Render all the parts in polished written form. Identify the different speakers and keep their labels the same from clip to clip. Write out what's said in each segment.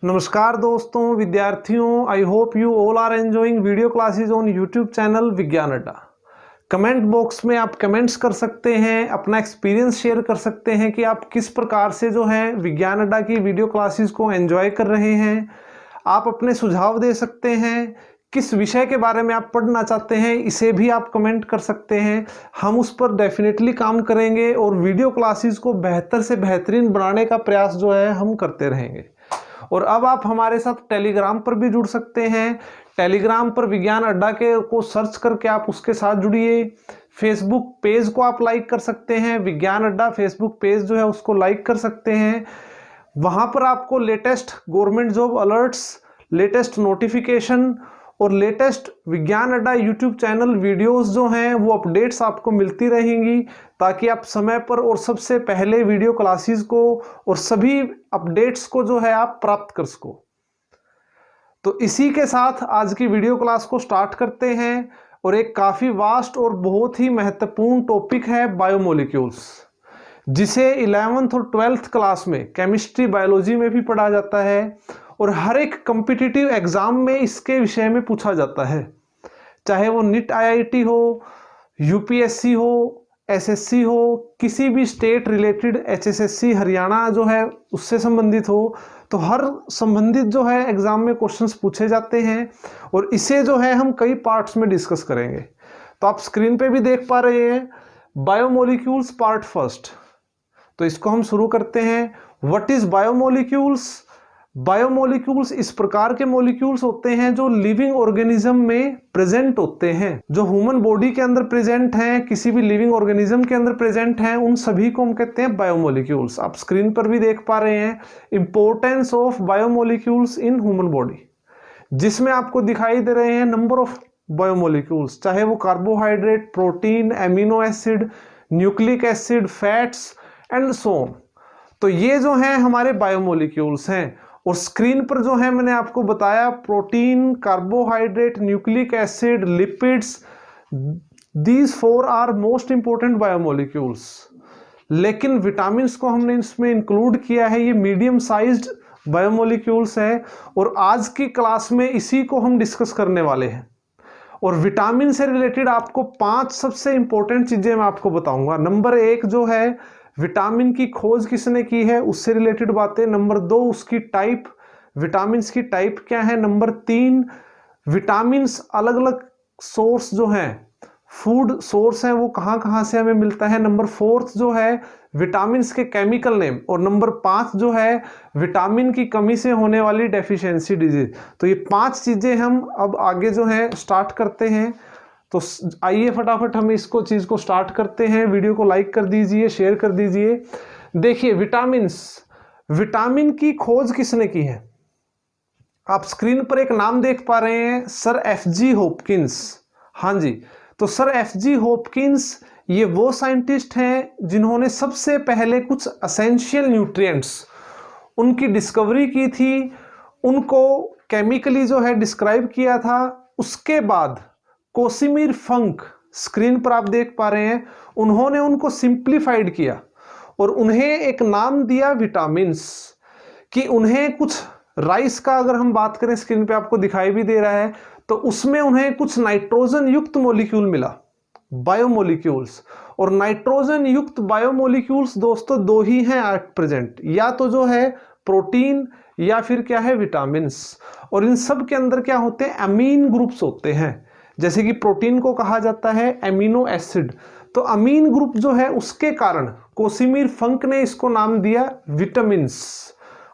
Speaker 1: नमस्कार दोस्तों, विद्यार्थियों। I hope you all are enjoying video classes on YouTube channel Vigyan Adda. Comment box में आप कमेंट्स कर सकते हैं, अपना एक्सपीरियंस शेयर कर सकते हैं कि आप किस प्रकार से जो है विज्ञान अड्डा की वीडियो क्लासेस को एंजॉय कर रहे हैं। आप अपने सुझाव दे सकते हैं, किस विषय के बारे में आप पढ़ना चाहते हैं इसे भी आप कमेंट कर सकते हैं। हम उस पर डेफिनेटली काम करेंगे और वीडियो क्लासेस को बेहतर से बेहतरीन बनाने का प्रयास जो है हम करते रहेंगे। और अब आप हमारे साथ टेलीग्राम पर भी जुड़ सकते हैं। टेलीग्राम पर विज्ञान अड्डा के को सर्च करके आप उसके साथ जुड़िए। फेसबुक पेज को आप लाइक कर सकते हैं, विज्ञान अड्डा फेसबुक पेज जो है उसको लाइक कर सकते हैं। वहाँ पर आपको latest government job alerts, latest notification और लेटेस्ट विज्ञान अड्डा यूट्यूब चैनल वीडियोस जो हैं वो अपडेट्स आपको मिलती रहेंगी, ताकि आप समय पर और सबसे पहले वीडियो क्लासेस को और सभी अपडेट्स को जो है आप प्राप्त कर सको। तो इसी के साथ आज की वीडियो क्लास को स्टार्ट करते हैं। और एक काफ़ी वास्ट और बहुत ही महत्वपूर्ण टॉपिक है बायोमोलिक्यूल्स, जिसे 11th और 12th क्लास में केमिस्ट्री बायोलॉजी में भी पढ़ा जाता है और हर एक कॉम्पिटिटिव एग्जाम में इसके विषय में पूछा जाता है, चाहे वो नीट आईआईटी हो, यूपीएससी हो, एसएससी हो, किसी भी स्टेट रिलेटेड एचएसएससी हरियाणा जो है उससे संबंधित हो, तो हर संबंधित जो है एग्जाम में क्वेश्चंस पूछे जाते हैं। और इसे जो है हम कई पार्ट्स में डिस्कस करेंगे। तो आप स्क्रीन पे भी देख पा रहे हैं बायोमोलिक्यूल्स पार्ट फर्स्ट। तो इसको हम शुरू करते हैं। What is biomolecules? बायोमोलिक्यूल्स इस प्रकार के मोलिक्यूल्स होते हैं जो लिविंग ऑर्गेनिज्म में प्रेजेंट होते हैं, जो ह्यूमन बॉडी के अंदर प्रेजेंट हैं, किसी भी लिविंग ऑर्गेनिज्म के अंदर प्रेजेंट हैं, उन सभी को हम कहते हैं बायोमोलिक्यूल्स। आप स्क्रीन पर भी देख पा रहे हैं importance of biomolecules in human body, जिसमें आपको दिखाई दे रहे हैं नंबर ऑफ बायोमोलिक्यूल्स, चाहे वो carbohydrate, protein, amino acid, nucleic acid, fats and so on. तो ये जो हैं हमारे बायोमोलिक्यूल्स हैं। और स्क्रीन पर जो है मैंने आपको बताया protein, carbohydrate, nucleic acid, lipids, these 4 are most important biomolecules. लेकिन विटामिन्स को हमने इसमें इंक्लूड किया है, ये मीडियम साइज्ड बायोमोलिक्यूल्स है और आज की क्लास में इसी को हम डिस्कस करने वाले हैं। और विटामिन से रिलेटेड आपको 5 सबसे इंपॉर्टेंट चीजें मैं आपको बताऊंगा। नंबर 1 जो है विटामिन की खोज किसने की है, उससे रिलेटेड बातें। नंबर 2 उसकी टाइप, विटामिन्स की टाइप क्या है। नंबर 3 विटामिन्स अलग अलग सोर्स जो हैं, फूड सोर्स हैं, वो कहाँ कहाँ से हमें मिलता है। नंबर 4 जो है विटामिन्स के केमिकल नेम। और नंबर 5 जो है विटामिन की कमी से होने वाली डेफिशिएंसी डिजीज। तो ये 5 चीजें हम अब आगे जो है स्टार्ट करते हैं। तो आइए फटाफट हम इसको चीज को स्टार्ट करते हैं। वीडियो को लाइक कर दीजिए, शेयर कर दीजिए। देखिए विटामिन्स, विटामिन की खोज किसने की है? आप स्क्रीन पर एक नाम देख पा रहे हैं, सर एफजी हॉपकिंस। हाँ जी, तो सर एफजी हॉपकिंस ये वो साइंटिस्ट हैं जिन्होंने सबसे पहले कुछ एसेंशियल न्यूट्रिएंट्स उनकी डिस्कवरी की थी, उनको केमिकली जो है डिस्क्राइब किया था। उसके बाद कोसिमिर फंक, स्क्रीन पर आप देख पा रहे हैं, उन्होंने उनको सिंप्लीफाइड किया और उन्हें एक नाम दिया विटामिन्स। कि उन्हें कुछ राइस का अगर हम बात करें, स्क्रीन पे आपको दिखाई भी दे रहा है, तो उसमें उन्हें कुछ नाइट्रोजन युक्त मॉलिक्यूल मिला, बायोमोलिक्यूल्स। और नाइट्रोजन युक्त बायोमोलिक्यूल्स दोस्तों 2 ही हैं एट प्रेजेंट, या तो जो है प्रोटीन या फिर क्या है विटामिन्स। और इन सब के अंदर क्या होते हैं, अमीन ग्रुप्स होते हैं। जैसे कि प्रोटीन को कहा जाता है एमिनो एसिड, तो अमीन ग्रुप जो है उसके कारण कोसिमिर फंक ने इसको नाम दिया विटामिन्स।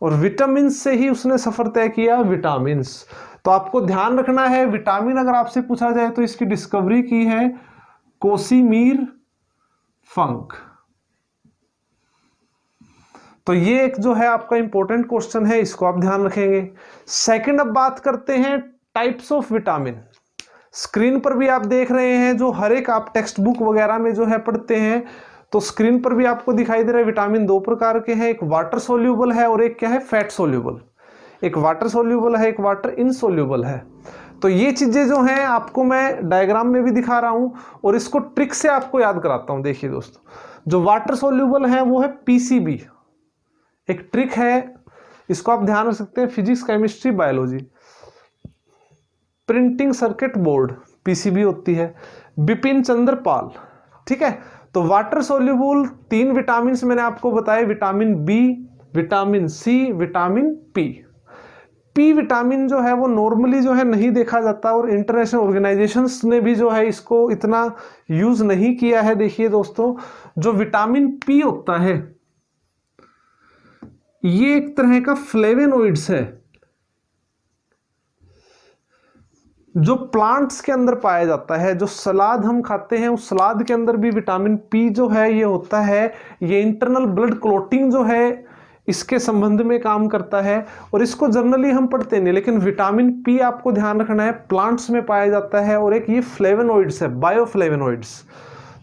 Speaker 1: और विटामिन्स से ही उसने सफर तय किया विटामिन्स। तो आपको ध्यान रखना है, विटामिन अगर आपसे पूछा जाए तो इसकी डिस्कवरी की है कोसिमिर फंक। तो ये एक जो है आपका इंपॉर्टेंट क्वेश्चन है, इसको आप ध्यान रखेंगे। सेकंड, अब बात करते हैं टाइप्स ऑफ विटामिन। स्क्रीन पर भी आप देख रहे हैं, जो हर एक आप टेक्स्ट बुक वगैरह में जो है पढ़ते हैं, तो स्क्रीन पर भी आपको दिखाई दे रहा है विटामिन 2 प्रकार के हैं। एक वाटर सोल्यूबल है और एक क्या है, फैट सोल्यूबल। एक वाटर सोल्यूबल है, एक वाटर इनसोल्यूबल है। तो ये चीजें जो हैं आपको मैं डायग्राम में भी दिखा रहा हूं और इसको ट्रिक से आपको याद कराता हूं। देखिए दोस्तों, जो वाटर सोल्यूबल है वो है पीसीबी। एक ट्रिक है, इसको आप ध्यान रख सकते हैं, physics, chemistry, biology. Printing circuit board, PCB होती है। बिपिन चंद्र पाल, ठीक है। तो वाटर सोल्यूबल 3 विटामिन मैंने आपको बताए, vitamin B, vitamin C, vitamin P. P vitamin जो है वो नॉर्मली जो है नहीं देखा जाता, और इंटरनेशनल ऑर्गेनाइजेशंस ने भी जो है इसको इतना यूज नहीं किया है। देखिए दोस्तों, जो विटामिन पी होता है ये एक तरह का फ्लेवेनोइड्स है जो प्लांट्स के अंदर पाया जाता है। जो सलाद हम खाते हैं उस सलाद के अंदर भी विटामिन पी जो है ये होता है। ये इंटरनल ब्लड क्लॉटिंग जो है इसके संबंध में काम करता है, और इसको जनरली हम पढ़ते नहीं, लेकिन विटामिन पी आपको ध्यान रखना है प्लांट्स में पाया जाता है, और एक ये फ्लेवेनोइड्स है, बायोफ्लेवेनोइड्स।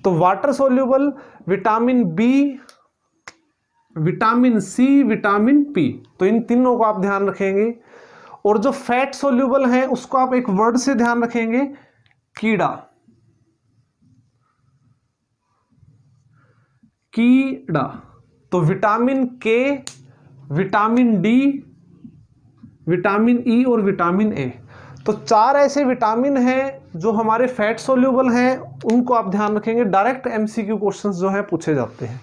Speaker 1: तो water soluble vitamin B, vitamin C, vitamin P, तो इन तीनों को आप ध्यान रखेंगे। और जो फैट सोल्यूबल है उसको आप एक वर्ड से ध्यान रखेंगे, कीड़ा, कीड़ा। तो विटामिन के, विटामिन डी, विटामिन ई और विटामिन ए, तो 4 ऐसे विटामिन हैं जो हमारे फैट सोल्यूबल हैं, उनको आप ध्यान रखेंगे। डायरेक्ट एमसीक्यू क्वेश्चंस जो है पूछे जाते हैं,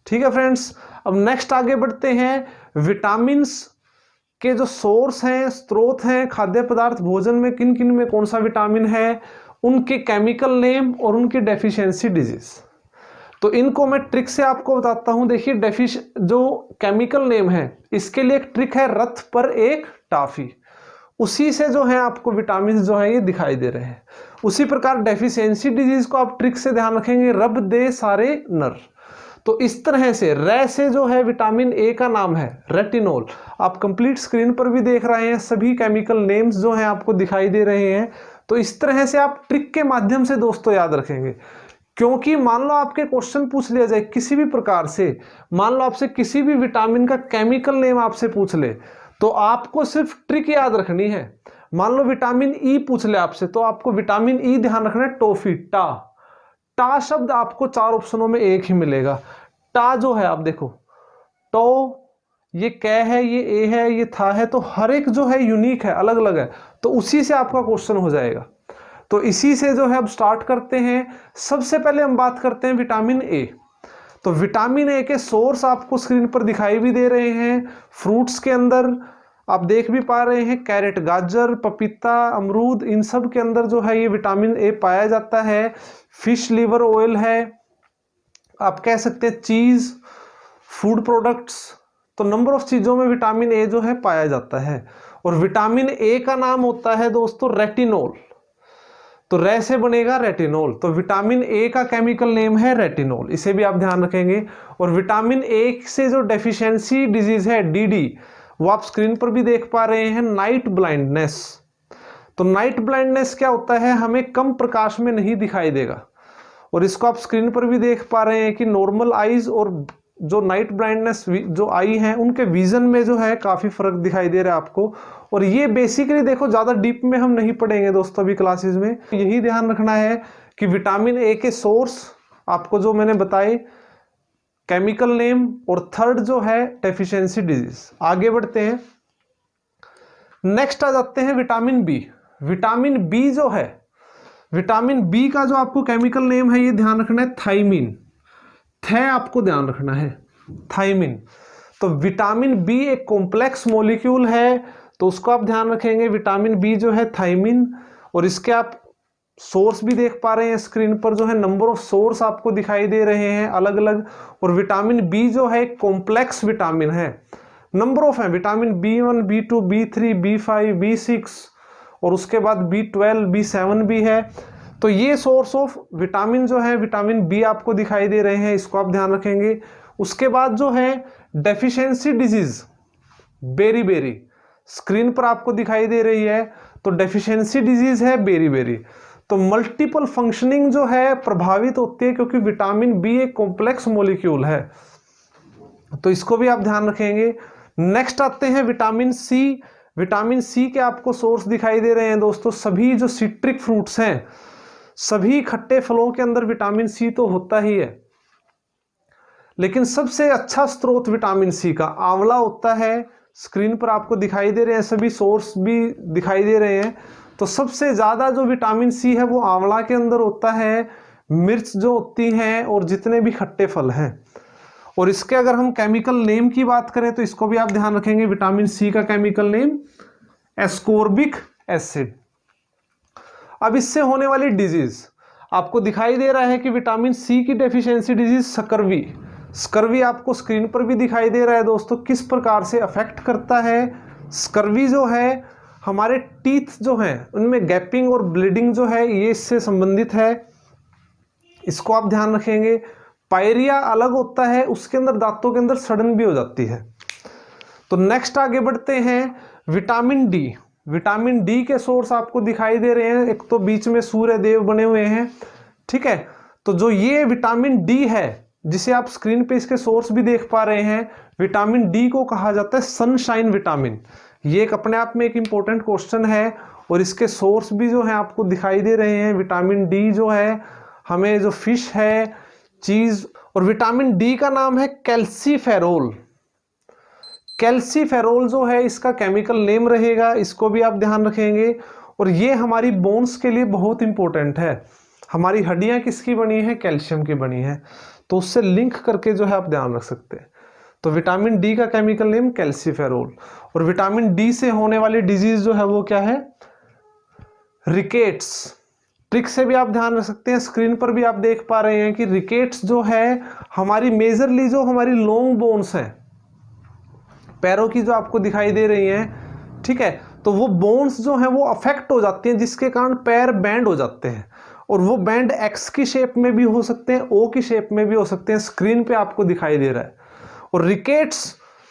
Speaker 1: ठीक है फ्रेंड्स। अब नेक्स्ट आगे बढ़ते हैं। विटामिन्स के जो सोर्स हैं, स्रोत हैं, खाद्य पदार्थ, भोजन में किन किन में कौन सा विटामिन है, उनके केमिकल नेम और उनकी डेफिशिएंसी डिजीज। तो इनको मैं ट्रिक से आपको बताता हूं। देखिए जो केमिकल नेम है इसके लिए एक ट्रिक है, रथ पर एक टाफी, उसी से जो है आपको विटामिन जो है ये दिखाई दे रहे हैं। उसी प्रकार डेफिशिएंसी डिजीज को आप ट्रिक से ध्यान रखेंगे, रब दे सारे नर। तो इस तरह से रे से जो है विटामिन ए का नाम है रेटिनोल। आप कंप्लीट स्क्रीन पर भी देख रहे हैं, सभी केमिकल नेम्स जो हैं आपको दिखाई दे रहे हैं। तो इस तरह से आप ट्रिक के माध्यम से दोस्तों याद रखेंगे, क्योंकि मान लो आपके क्वेश्चन पूछ लिया जाए किसी भी प्रकार से, मान लो आपसे किसी भी विटामिन का केमिकल नेम आपसे पूछ ले, तो आपको सिर्फ ट्रिक याद रखनी है। मान लो विटामिन ई पूछ ले आपसे, तो आपको विटामिन ई ध्यान रखना है, टॉफी, टा। टा शब्द आपको 4 ऑप्शनों में एक ही मिलेगा। टा जो है आप देखो, तो ये कै है, ये ए है, ये था है, तो हर एक जो है यूनिक है, अलग अलग है, तो उसी से आपका क्वेश्चन हो जाएगा। तो इसी से जो है अब स्टार्ट करते हैं। सबसे पहले हम बात करते हैं विटामिन ए। तो विटामिन ए के सोर्स आपको स्क्रीन पर दिखाई भी दे रहे हैं। फ्रूट्स के अंदर आप देख भी पा रहे हैं, कैरेट, गाजर, पपीता, अमरूद, इन सब के अंदर जो है ये विटामिन ए पाया जाता है। फिश लीवर ऑयल है, आप कह सकते हैं चीज, फूड प्रोडक्ट्स, तो नंबर ऑफ चीजों में विटामिन ए जो है पाया जाता है। और विटामिन ए का नाम होता है दोस्तों रेटिनोल, तो रे से बनेगा रेटिनोल। तो विटामिन ए का केमिकल नेम है रेटिनोल, इसे भी आप ध्यान रखेंगे। और विटामिन ए से जो डेफिशिएंसी डिजीज है डीडी, वो आप स्क्रीन पर भी देख पा रहे हैं, नाइट ब्लाइंडनेस। तो नाइट ब्लाइंडनेस क्या होता है, हमें कम प्रकाश में नहीं दिखाई देगा, और इसको आप स्क्रीन पर भी देख पा रहे हैं कि नॉर्मल आईज और जो नाइट ब्लाइंडनेस जो आई है उनके विजन में जो है काफी फर्क दिखाई दे रहा है आपको। और ये बेसिकली देखो ज्यादा डीप में हम नहीं पढ़ेंगे दोस्तों अभी क्लासेस में, यही ध्यान रखना है कि विटामिन ए के सोर्स आपको जो मैंने बताए, केमिकल नेम, और थर्ड जो है डेफिशिएंसी डिजीज। आगे बढ़ते हैं, नेक्स्ट आ जाते हैं विटामिन बी। विटामिन बी जो है, विटामिन बी का जो आपको केमिकल नेम है ये ध्यान रखना है, थाइमिन। थे आपको ध्यान रखना है, थाइमिन। तो विटामिन बी एक कॉम्प्लेक्स मॉलिक्यूल है, तो उसको आप ध्यान रखेंगे, विटामिन बी जो है थाइमिन। और इसके आप सोर्स भी देख पा रहे हैं स्क्रीन पर, जो है नंबर ऑफ सोर्स आपको दिखाई दे रहे हैं अलग अलग। और विटामिन बी जो है एक कॉम्प्लेक्स विटामिन है, नंबर ऑफ है, vitamin B1, B2, B3, B5, B6, और उसके बाद B12, B7 भी है। तो ये सोर्स ऑफ विटामिन जो है विटामिन बी आपको दिखाई दे रहे हैं, इसको आप ध्यान रखेंगे। उसके बाद जो है deficiency disease, beriberi screen पर आपको दिखाई दे रही है, तो डेफिशिएंसी डिजीज है बेरी बेरी। तो मल्टीपल फंक्शनिंग जो है प्रभावित होती है, क्योंकि विटामिन बी एक कॉम्प्लेक्स मॉलिक्यूल है, तो इसको भी आप ध्यान रखेंगे। नेक्स्ट आते हैं विटामिन सी। विटामिन सी के आपको सोर्स दिखाई दे रहे हैं दोस्तों, सभी जो सिट्रिक फ्रूट्स हैं, सभी खट्टे फलों के अंदर विटामिन सी तो होता ही है, लेकिन सबसे अच्छा स्रोत विटामिन सी का आंवला होता है, स्क्रीन पर आपको दिखाई दे रहे हैं, सभी सोर्स भी दिखाई दे रहे हैं। तो सबसे ज़्यादा जो विटामिन सी है वो आंवला के अंदर होता है, मिर्च जो होती हैं और जितने भी खट्टे फल हैं। और इसके अगर हम केमिकल नेम की बात करें तो इसको भी आप ध्यान रखेंगे, विटामिन सी का केमिकल नेम एस्कोर्बिक एसिड। अब इससे होने वाली डिजीज आपको दिखाई दे रहा है कि विटामिन सी की डेफिशिएंसी डिजीज स्कर्वी, स्कर्वी आपको स्क्रीन पर भी दिखाई दे रहा है दोस्तों, किस प्रकार से अफेक्ट करता है। स्कर्वी जो है हमारे टीथ जो हैं उनमें गैपिंग और ब्लीडिंग जो है ये इससे संबंधित है, इसको आप ध्यान रखेंगे। पायरिया अलग होता है, उसके अंदर दांतों के अंदर सड़न भी हो जाती है। तो नेक्स्ट आगे बढ़ते हैं, विटामिन डी। विटामिन डी के सोर्स आपको दिखाई दे रहे हैं, एक तो बीच में सूर्य देव बने हुए हैं, ठीक है। तो जो ये विटामिन डी है जिसे आप स्क्रीन पे इसके सोर्स भी देख पा रहे हैं, विटामिन डी को कहा जाता है सनशाइन विटामिन। ये एक अपने आप में एक इंपॉर्टेंट क्वेश्चन है और इसके सोर्स भी जो है आपको दिखाई दे रहे हैं। विटामिन डी जो है हमें जो फिश है, चीज, और विटामिन डी का नाम है कैल्सीफेरोल। कैल्सीफेरोल जो है इसका केमिकल नेम रहेगा, इसको भी आप ध्यान रखेंगे। और ये हमारी बोन्स के लिए बहुत इंपॉर्टेंट है। हमारी हड्डियां किसकी बनी है? कैल्शियम की बनी है, तो उससे लिंक करके जो है आप ध्यान रख सकते हैं। तो विटामिन डी का केमिकल नेम कैल्सीफेरोल। और विटामिन डी से होने वाली डिजीज जो है वो क्या है? रिकेट्स। ट्रिक से भी आप ध्यान रख सकते हैं, स्क्रीन पर भी आप देख पा रहे हैं कि रिकेट्स जो है हमारी मेजरली जो हमारी लॉन्ग बोन्स हैं, पैरों की जो आपको दिखाई दे रही हैं, ठीक है, तो वो बोन्स जो हैं वो अफेक्ट हो जाती हैं, जिसके कारण पैर बैंड हो जाते हैं। और वो बैंड एक्स की शेप में भी हो सकते हैं, ओ की शेप में भी हो सकते हैं, स्क्रीन पे आपको दिखाई दे रहा है। और रिकेट्स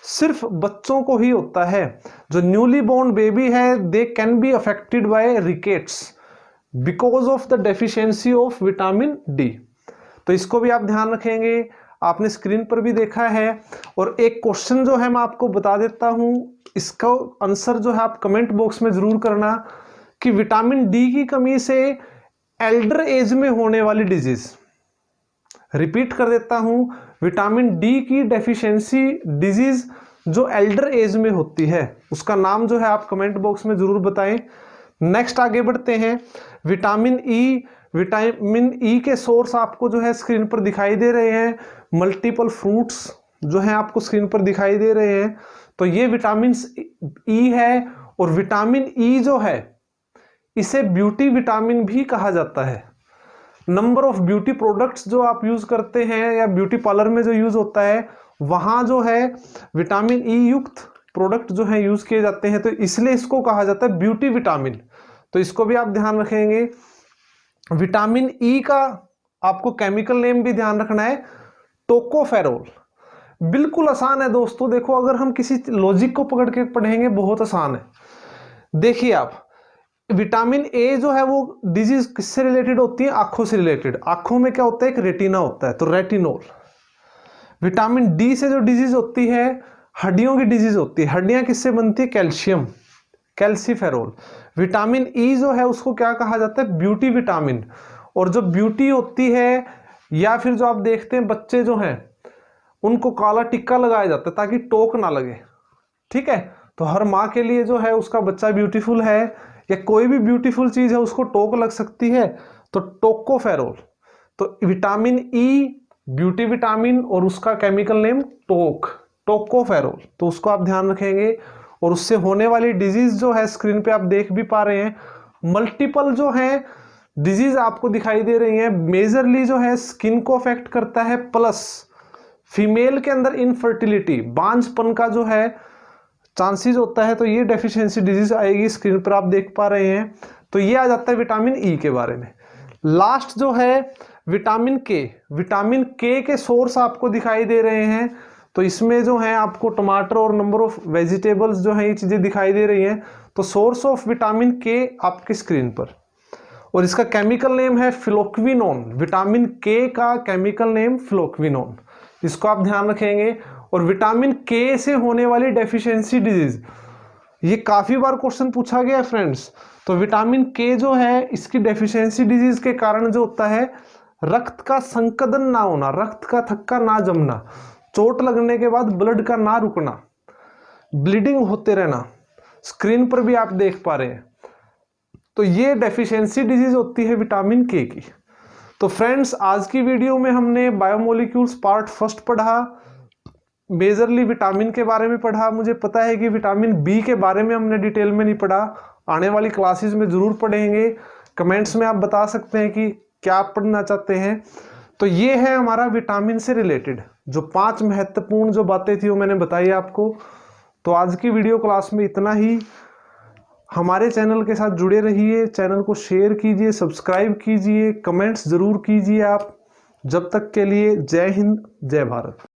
Speaker 1: सिर्फ बच्चों को ही होता है, जो न्यूली बोर्न बेबी है they can be affected by rickets because of the deficiency of vitamin D. तो इसको भी आप ध्यान रखेंगे, आपने स्क्रीन पर भी देखा है। और एक क्वेश्चन जो है मैं आपको बता देता हूं, इसका आंसर जो है आप कमेंट बॉक्स में जरूर करना कि विटामिन डी की कमी से एल्डर एज में होने वाली डिजीज, रिपीट कर देता हूं, विटामिन डी की डेफिशिएंसी डिजीज जो एल्डर एज में होती है उसका नाम जो है आप कमेंट बॉक्स में जरूर बताएं। नेक्स्ट आगे बढ़ते हैं, विटामिन ई। विटामिन ई के सोर्स आपको जो है स्क्रीन पर दिखाई दे रहे हैं, मल्टीपल फ्रूट्स जो हैं आपको स्क्रीन पर दिखाई दे रहे हैं। तो ये विटामिन ई है। और विटामिन ई जो है इसे ब्यूटी विटामिन भी कहा जाता है। नंबर ऑफ ब्यूटी प्रोडक्ट्स जो आप यूज करते हैं या ब्यूटी पार्लर में जो यूज होता है वहां जो है विटामिन ई युक्त प्रोडक्ट जो है यूज किए जाते हैं, तो इसलिए इसको कहा जाता है ब्यूटी विटामिन। तो इसको भी आप ध्यान रखेंगे। विटामिन ई का आपको केमिकल नेम भी ध्यान रखना है, टोकोफेरोल। बिल्कुल आसान है दोस्तों, देखो अगर हम किसी लॉजिक को पकड़ के पढ़ेंगे बहुत आसान है। देखिए आप, विटामिन ए जो है वो डिजीज किससे रिलेटेड होती है? आंखों से रिलेटेड। आंखों में क्या होता है? एक रेटिना होता है, तो रेटिनोल। विटामिन डी से जो डिजीज होती है हड्डियों की डिजीज होती है, हड्डियां किससे बनती है? Calcium, calciferol. विटामिन ई जो है उसको क्या कहा जाता है? Beauty vitamin. और जो ब्यूटी होती है, या फिर जो आप देखते हैं बच्चे जो हैं उनको काला टिक्का लगाया जाता है ताकि टोक ना लगे, ठीक है। तो हर माँ के लिए जो है उसका बच्चा ब्यूटीफुल है या कोई भी ब्यूटीफुल चीज है उसको टोक लग सकती है, तो टोकोफेरोल। तो विटामिन ई ब्यूटी विटामिन और उसका केमिकल नेम टोकोफेरोल, तो उसको आप ध्यान रखेंगे। और उससे होने वाली डिजीज जो है स्क्रीन पे आप देख भी पा रहे हैं, मल्टीपल जो है डिजीज आपको दिखाई दे रही है। मेजरली जो है स्किन को अफेक्ट करता है, प्लस फीमेल के अंदर इनफर्टिलिटी, बांझपन का जो है चांसेस होता है, तो ये डेफिशिएंसी डिजीज आएगी, स्क्रीन पर आप देख पा रहे हैं। तो ये आ जाता है विटामिन ई के बारे में। लास्ट जो है विटामिन के। विटामिन के के सोर्स आपको दिखाई दे रहे हैं, तो इसमें जो है आपको टमाटर और नंबर ऑफ वेजिटेबल्स जो है ये चीजें दिखाई दे रही हैं। तो सोर्स ऑफ विटामिन के आपकी स्क्रीन पर, और इसका केमिकल नेम है फ्लोक्विनोन। विटामिन के का केमिकल नेम फ्लोक्विनोन, इसको आप ध्यान रखेंगे। और विटामिन के से होने वाली डेफिशिएंसी डिजीज, ये काफी बार क्वेश्चन पूछा गया है फ्रेंड्स। तो विटामिन के जो है इसकी डेफिशिएंसी डिजीज के कारण जो होता है रक्त का संकदन ना होना, रक्त का थक्का ना जमना, चोट लगने के बाद ब्लड का ना रुकना, ब्लीडिंग होते रहना, स्क्रीन पर भी आप देख पा रहे हैं, तो ये डेफिशिएंसी डिजीज होती है विटामिन के की। तो फ्रेंड्स, आज की वीडियो में हमने बायोमोलिक्यूल्स पार्ट फर्स्ट पढ़ा, मेजरली विटामिन के बारे में पढ़ा। मुझे पता है कि विटामिन बी के बारे में हमने डिटेल में नहीं पढ़ा, आने वाली क्लासेस में जरूर पढ़ेंगे। कमेंट्स में आप बता सकते हैं कि क्या आप पढ़ना चाहते हैं। तो ये है हमारा विटामिन से रिलेटेड जो 5 महत्वपूर्ण जो बातें थी वो मैंने बताई आपको। तो आज की वीडियो क्लास में इतना ही। हमारे चैनल के साथ जुड़े रहिए, चैनल को शेयर कीजिए, सब्सक्राइब कीजिए, कमेंट्स जरूर कीजिए आप। जब तक के लिए जय हिंद, जय भारत।